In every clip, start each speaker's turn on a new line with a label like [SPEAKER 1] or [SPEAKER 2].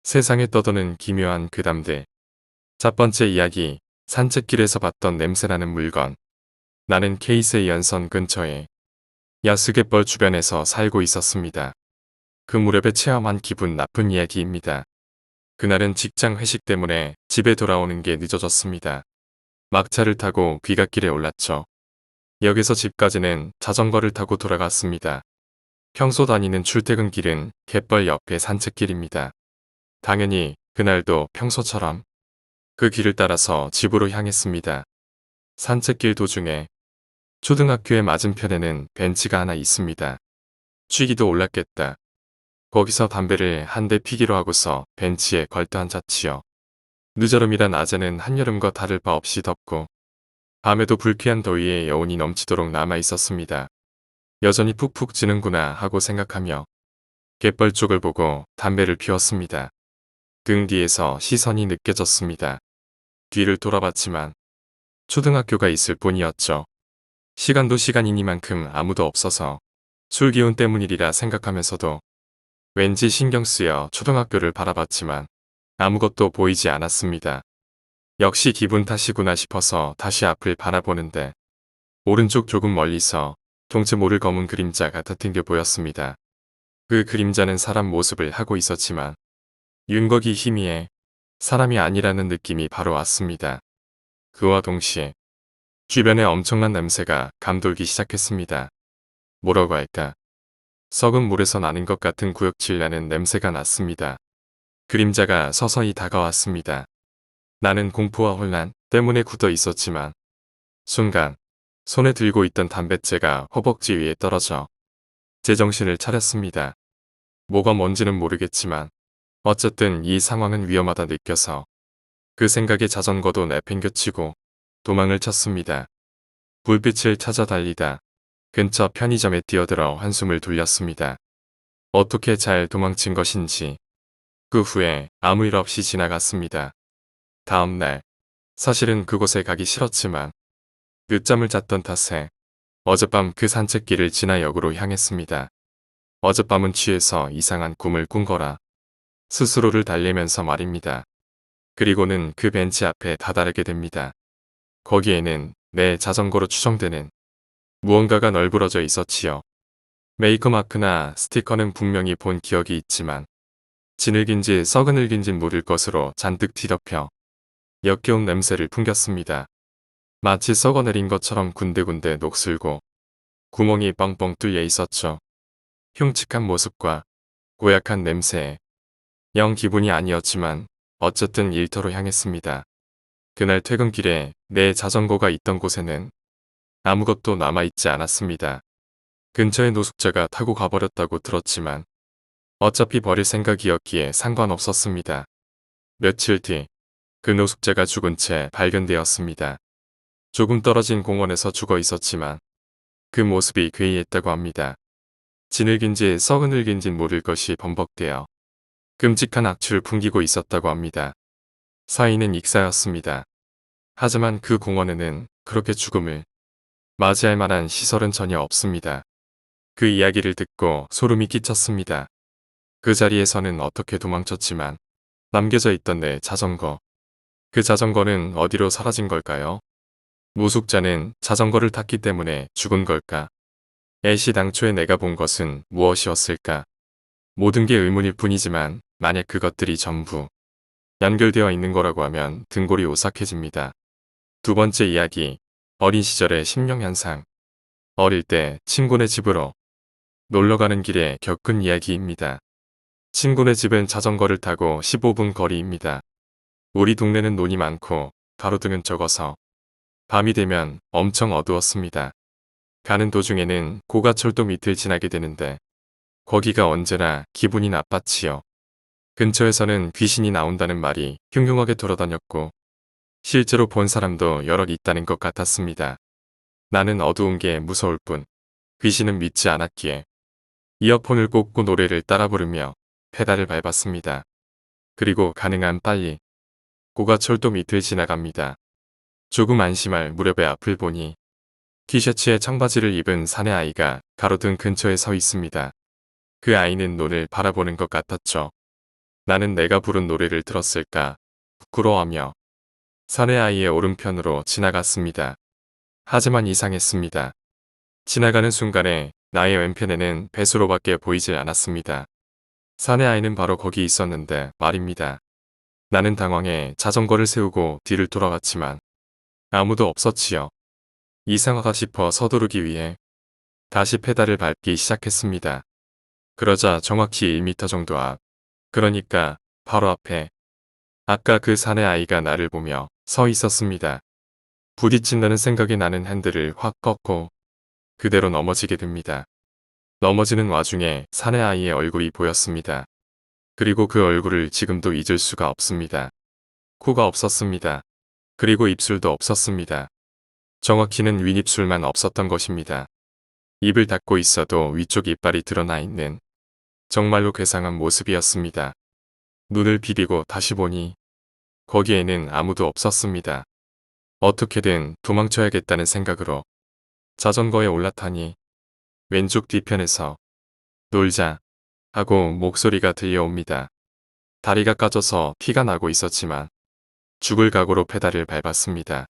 [SPEAKER 1] 세상에 떠도는 기묘한 괴담들. 첫 번째 이야기, 산책길에서 봤던 냄새나는 물건. 나는 케이스의 연선 근처에 야스갯벌 주변에서 살고 있었습니다. 그 무렵에 체험한 기분 나쁜 이야기입니다. 그날은 직장 회식 때문에 집에 돌아오는 게 늦어졌습니다. 막차를 타고 귀갓길에 올랐죠. 역에서 집까지는 자전거를 타고 돌아갔습니다. 평소 다니는 출퇴근길은 갯벌 옆의 산책길입니다. 당연히 그날도 평소처럼 그 길을 따라서 집으로 향했습니다. 산책길 도중에 초등학교의 맞은편에는 벤치가 하나 있습니다. 취기도 올랐겠다. 거기서 담배를 한 대 피기로 하고서 벤치에 걸터 앉았지요. 늦여름이라 낮에는 한여름과 다를 바 없이 덥고 밤에도 불쾌한 더위에 여운이 넘치도록 남아 있었습니다. 여전히 푹푹 찌는구나 하고 생각하며 갯벌 쪽을 보고 담배를 피웠습니다. 등 뒤에서 시선이 느껴졌습니다. 뒤를 돌아봤지만 초등학교가 있을 뿐이었죠. 시간도 시간이니만큼 아무도 없어서 술 기운 때문이리라 생각하면서도 왠지 신경 쓰여 초등학교를 바라봤지만 아무것도 보이지 않았습니다. 역시 기분 탓이구나 싶어서 다시 앞을 바라보는데 오른쪽 조금 멀리서 동체 모를 검은 그림자가 dat팅겨 보였습니다. 그 그림자는 사람 모습을 하고 있었지만 윤곽이 희미해 사람이 아니라는 느낌이 바로 왔습니다. 그와 동시에 주변에 엄청난 냄새가 감돌기 시작했습니다. 뭐라고 할까? 썩은 물에서 나는 것 같은 구역질 나는 냄새가 났습니다. 그림자가 서서히 다가왔습니다. 나는 공포와 혼란 때문에 굳어 있었지만 순간 손에 들고 있던 담뱃재가 허벅지 위에 떨어져 제정신을 차렸습니다. 뭐가 뭔지는 모르겠지만 어쨌든 이 상황은 위험하다 느껴서 그 생각에 자전거도 내팽겨치고 도망을 쳤습니다. 불빛을 찾아 달리다 근처 편의점에 뛰어들어 한숨을 돌렸습니다. 어떻게 잘 도망친 것인지. 그 후에 아무 일 없이 지나갔습니다. 다음 날 사실은 그곳에 가기 싫었지만 늦잠을 잤던 탓에 어젯밤 그 산책길을 지나 역으로 향했습니다. 어젯밤은 취해서 이상한 꿈을 꾼 거라 스스로를 달래면서 말입니다. 그리고는 그 벤치 앞에 다다르게 됩니다. 거기에는 내 자전거로 추정되는 무언가가 널브러져 있었지요. 메이커 마크나 스티커는 분명히 본 기억이 있지만 진흙인지 썩은 흙인지 모를 것으로 잔뜩 뒤덮여 역겨운 냄새를 풍겼습니다. 마치 썩어내린 것처럼 군데군데 녹슬고 구멍이 뻥뻥 뚫려 있었죠. 흉측한 모습과 고약한 냄새에 영 기분이 아니었지만 어쨌든 일터로 향했습니다. 그날 퇴근길에 내 자전거가 있던 곳에는 아무것도 남아있지 않았습니다. 근처에 노숙자가 타고 가버렸다고 들었지만 어차피 버릴 생각이었기에 상관없었습니다. 며칠 뒤 그 노숙자가 죽은 채 발견되었습니다. 조금 떨어진 공원에서 죽어 있었지만 그 모습이 괴이했다고 합니다. 진흙인지 썩은 흙인진 모를 것이 범벅되어 끔찍한 악취를 풍기고 있었다고 합니다. 사인은 익사였습니다. 하지만 그 공원에는 그렇게 죽음을 맞이할 만한 시설은 전혀 없습니다. 그 이야기를 듣고 소름이 끼쳤습니다. 그 자리에서는 어떻게 도망쳤지만 남겨져 있던 내 자전거. 그 자전거는 어디로 사라진 걸까요? 노숙자는 자전거를 탔기 때문에 죽은 걸까? 애시당초에 내가 본 것은 무엇이었을까? 모든 게 의문일 뿐이지만 만약 그것들이 전부 연결되어 있는 거라고 하면 등골이 오싹해집니다. 두 번째 이야기, 어린 시절의 심령현상. 어릴 때 친구네 집으로 놀러가는 길에 겪은 이야기입니다. 친구네 집은 자전거를 타고 15분 거리입니다. 우리 동네는 논이 많고 가로등은 적어서 밤이 되면 엄청 어두웠습니다. 가는 도중에는 고가철도 밑을 지나게 되는데 거기가 언제나 기분이 나빴지요. 근처에서는 귀신이 나온다는 말이 흉흉하게 돌아다녔고 실제로 본 사람도 여럿 있다는 것 같았습니다. 나는 어두운 게 무서울 뿐 귀신은 믿지 않았기에 이어폰을 꽂고 노래를 따라 부르며 페달을 밟았습니다. 그리고 가능한 빨리 고가철도 밑을 지나갑니다. 조금 안심할 무렵에 앞을 보니 티셔츠에 청바지를 입은 사내 아이가 가로등 근처에 서 있습니다. 그 아이는 논을 바라보는 것 같았죠. 나는 내가 부른 노래를 들었을까 부끄러워하며 산의 아이의 오른편으로 지나갔습니다. 하지만 이상했습니다. 지나가는 순간에 나의 왼편에는 배수로밖에 보이질 않았습니다. 산의 아이는 바로 거기 있었는데 말입니다. 나는 당황해 자전거를 세우고 뒤를 돌아갔지만 아무도 없었지요. 이상하다 싶어 서두르기 위해 다시 페달을 밟기 시작했습니다. 그러자 정확히 1m 정도 앞, 그러니까 바로 앞에 아까 그 산의 아이가 나를 보며 서 있었습니다. 부딪힌다는 생각이 나는 핸들을 확 꺾고 그대로 넘어지게 됩니다. 넘어지는 와중에 산의 아이의 얼굴이 보였습니다. 그리고 그 얼굴을 지금도 잊을 수가 없습니다. 코가 없었습니다. 그리고 입술도 없었습니다. 정확히는 윗입술만 없었던 것입니다. 입을 닫고 있어도 위쪽 이빨이 드러나 있는 정말로 괴상한 모습이었습니다. 눈을 비비고 다시 보니 거기에는 아무도 없었습니다. 어떻게든 도망쳐야겠다는 생각으로 자전거에 올라타니 왼쪽 뒤편에서 놀자 하고 목소리가 들려옵니다. 다리가 까져서 피가 나고 있었지만 죽을 각오로 페달을 밟았습니다.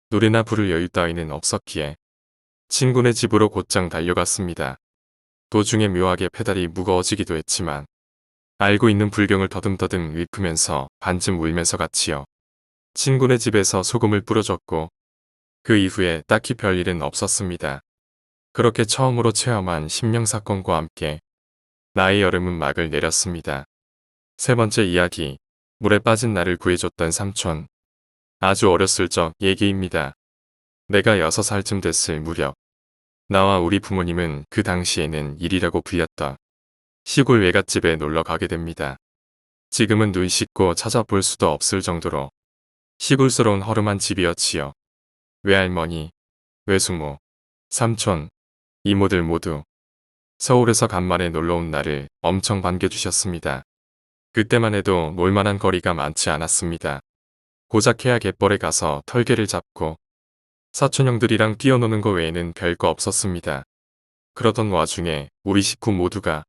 [SPEAKER 1] 노래나 부를 여유 따위는 없었기에 친구네 집으로 곧장 달려갔습니다. 도중에 묘하게 페달이 무거워지기도 했지만 알고 있는 불경을 더듬더듬 읊으면서 반쯤 울면서 갔지요. 친구네 집에서 소금을 뿌려줬고 그 이후에 딱히 별일은 없었습니다. 그렇게 처음으로 체험한 심령사건과 함께 나의 여름은 막을 내렸습니다. 세 번째 이야기, 물에 빠진 나를 구해줬던 삼촌. 아주 어렸을 적 얘기입니다. 내가 6살쯤 됐을 무렵 나와 우리 부모님은 그 당시에는 일이라고 불렸던 시골 외갓집에 놀러 가게 됩니다. 지금은 눈 씻고 찾아볼 수도 없을 정도로 시골스러운 허름한 집이었지요. 외할머니, 외숙모, 삼촌, 이모들 모두 서울에서 간만에 놀러온 나를 엄청 반겨주셨습니다. 그때만 해도 놀만한 거리가 많지 않았습니다. 고작 해야 갯벌에 가서 털개를 잡고 사촌형들이랑 뛰어노는 거 외에는 별거 없었습니다. 그러던 와중에 우리 식구 모두가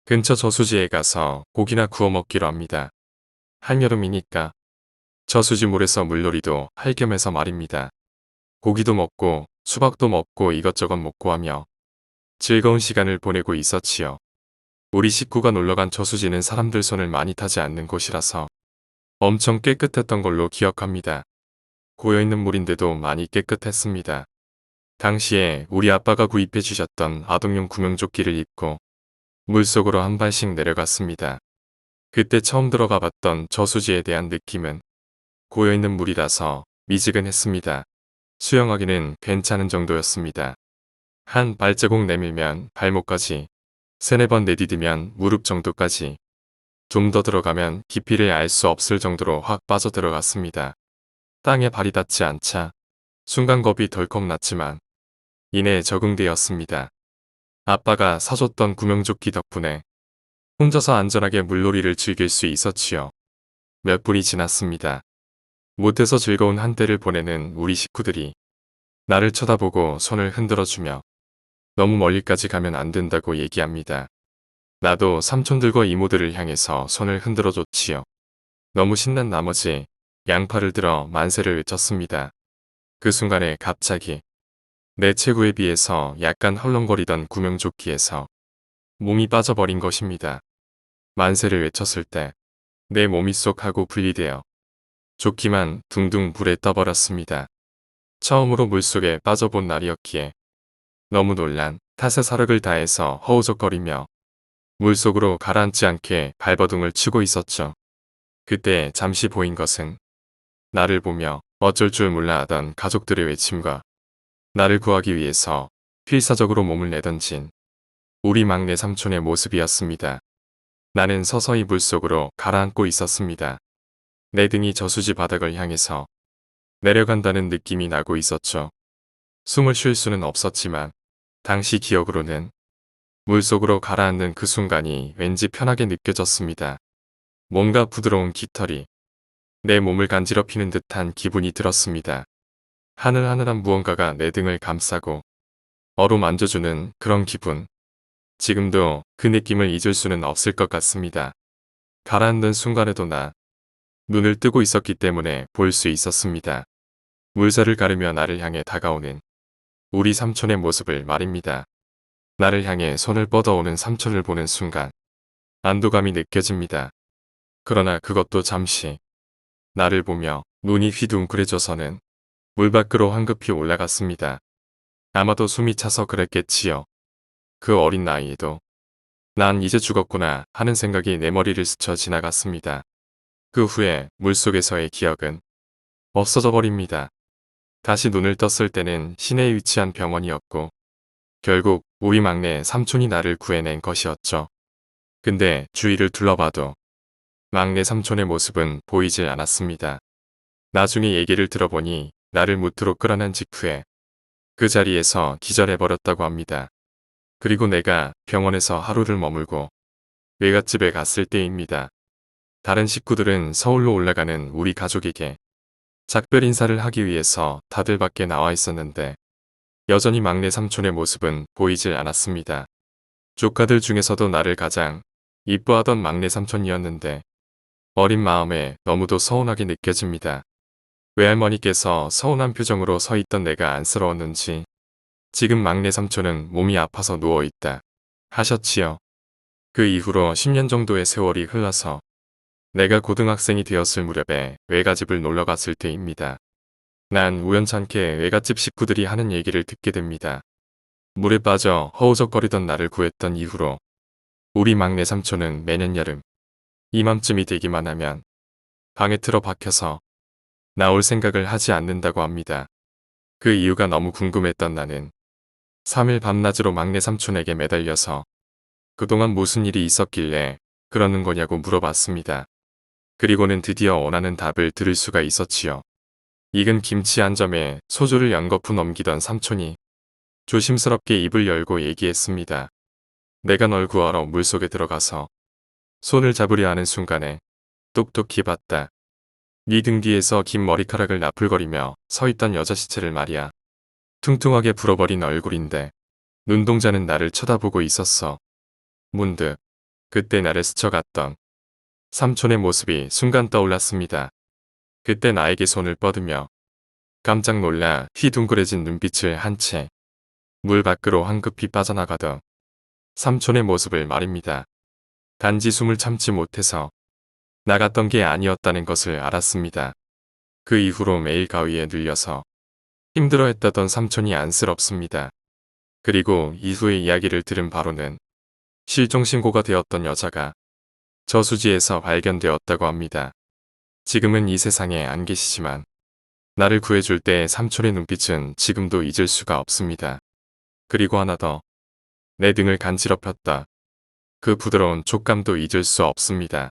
[SPEAKER 1] 근처 저수지에 가서 고기나 구워 먹기로 합니다. 한여름이니까 저수지 물에서 물놀이도 할 겸해서 말입니다. 고기도 먹고 수박도 먹고 이것저것 먹고 하며 즐거운 시간을 보내고 있었지요. 우리 식구가 놀러간 저수지는 사람들 손을 많이 타지 않는 곳이라서 엄청 깨끗했던 걸로 기억합니다. 고여있는 물인데도 많이 깨끗했습니다. 당시에 우리 아빠가 구입해 주셨던 아동용 구명조끼를 입고 물속으로 한 발씩 내려갔습니다. 그때 처음 들어가 봤던 저수지에 대한 느낌은 고여있는 물이라서 미지근했습니다. 수영하기는 괜찮은 정도였습니다. 한 발자국 내밀면 발목까지, 3-4번 내디디면 무릎 정도까지, 좀 더 들어가면 깊이를 알 수 없을 정도로 확 빠져들어갔습니다. 땅에 발이 닿지 않자 순간 겁이 덜컥 났지만 이내 적응되었습니다. 아빠가 사줬던 구명조끼 덕분에 혼자서 안전하게 물놀이를 즐길 수 있었지요. 몇 분이 지났습니다. 못해서 즐거운 한때를 보내는 우리 식구들이 나를 쳐다보고 손을 흔들어주며 너무 멀리까지 가면 안 된다고 얘기합니다. 나도 삼촌들과 이모들을 향해서 손을 흔들어줬지요. 너무 신난 나머지 양팔을 들어 만세를 외쳤습니다. 그 순간에 갑자기 내 체구에 비해서 약간 헐렁거리던 구명조끼에서 몸이 빠져버린 것입니다. 만세를 외쳤을 때 내 몸이 쏙 하고 분리되어 조끼만 둥둥 불에 떠버렸습니다. 처음으로 물속에 빠져본 날이었기에 너무 놀란 탓에 사력을 다해서 허우적거리며 물속으로 가라앉지 않게 발버둥을 치고 있었죠. 그때 잠시 보인 것은 나를 보며 어쩔 줄 몰라 하던 가족들의 외침과 나를 구하기 위해서 필사적으로 몸을 내던진 우리 막내 삼촌의 모습이었습니다. 나는 서서히 물속으로 가라앉고 있었습니다. 내 등이 저수지 바닥을 향해서 내려간다는 느낌이 나고 있었죠. 숨을 쉴 수는 없었지만 당시 기억으로는 물속으로 가라앉는 그 순간이 왠지 편하게 느껴졌습니다. 뭔가 부드러운 깃털이 내 몸을 간지럽히는 듯한 기분이 들었습니다. 하늘하늘한 무언가가 내 등을 감싸고 어루만져주는 그런 기분. 지금도 그 느낌을 잊을 수는 없을 것 같습니다. 가라앉는 순간에도 나 눈을 뜨고 있었기 때문에 볼 수 있었습니다. 물살을 가르며 나를 향해 다가오는 우리 삼촌의 모습을 말입니다. 나를 향해 손을 뻗어오는 삼촌을 보는 순간 안도감이 느껴집니다. 그러나 그것도 잠시. 나를 보며 눈이 휘둥그레져서는 물 밖으로 황급히 올라갔습니다. 아마도 숨이 차서 그랬겠지요. 그 어린 나이에도 난 이제 죽었구나 하는 생각이 내 머리를 스쳐 지나갔습니다. 그 후에 물속에서의 기억은 없어져 버립니다. 다시 눈을 떴을 때는 시내에 위치한 병원이었고 결국 우리 막내 삼촌이 나를 구해낸 것이었죠. 근데 주위를 둘러봐도 막내 삼촌의 모습은 보이질 않았습니다. 나중에 얘기를 들어보니 나를 무트로 끌어낸 직후에 그 자리에서 기절해버렸다고 합니다. 그리고 내가 병원에서 하루를 머물고 외갓집에 갔을 때입니다. 다른 식구들은 서울로 올라가는 우리 가족에게 작별 인사를 하기 위해서 다들 밖에 나와 있었는데 여전히 막내 삼촌의 모습은 보이질 않았습니다. 조카들 중에서도 나를 가장 이뻐하던 막내 삼촌이었는데 어린 마음에 너무도 서운하게 느껴집니다. 외할머니께서 서운한 표정으로 서 있던 내가 안쓰러웠는지 지금 막내 삼촌은 몸이 아파서 누워있다 하셨지요. 그 이후로 10년 정도의 세월이 흘러서 내가 고등학생이 되었을 무렵에 외갓집을 놀러갔을 때입니다. 난 우연찮게 외갓집 식구들이 하는 얘기를 듣게 됩니다. 물에 빠져 허우적거리던 나를 구했던 이후로 우리 막내 삼촌은 매년 여름 이맘쯤이 되기만 하면 방에 틀어박혀서 나올 생각을 하지 않는다고 합니다. 그 이유가 너무 궁금했던 나는 3일 밤낮으로 막내 삼촌에게 매달려서 그동안 무슨 일이 있었길래 그러는 거냐고 물어봤습니다. 그리고는 드디어 원하는 답을 들을 수가 있었지요. 익은 김치 한 점에 소주를 연거푸 넘기던 삼촌이 조심스럽게 입을 열고 얘기했습니다. 내가 널 구하러 물속에 들어가서 손을 잡으려 하는 순간에 똑똑히 봤다. 네 등 뒤에서 긴 머리카락을 나풀거리며 서 있던 여자 시체를 말이야. 퉁퉁하게 불어버린 얼굴인데 눈동자는 나를 쳐다보고 있었어. 문득 그때 나를 스쳐갔던 삼촌의 모습이 순간 떠올랐습니다. 그때 나에게 손을 뻗으며 깜짝 놀라 휘둥그레진 눈빛을 한 채 물 밖으로 황급히 빠져나가던 삼촌의 모습을 말입니다. 단지 숨을 참지 못해서 나갔던 게 아니었다는 것을 알았습니다. 그 이후로 매일 가위에 눌려서 힘들어했다던 삼촌이 안쓰럽습니다. 그리고 이후의 이야기를 들은 바로는 실종신고가 되었던 여자가 저수지에서 발견되었다고 합니다. 지금은 이 세상에 안 계시지만 나를 구해줄 때의 삼촌의 눈빛은 지금도 잊을 수가 없습니다. 그리고 하나 더. 내 등을 간지럽혔다. 그 부드러운 촉감도 잊을 수 없습니다.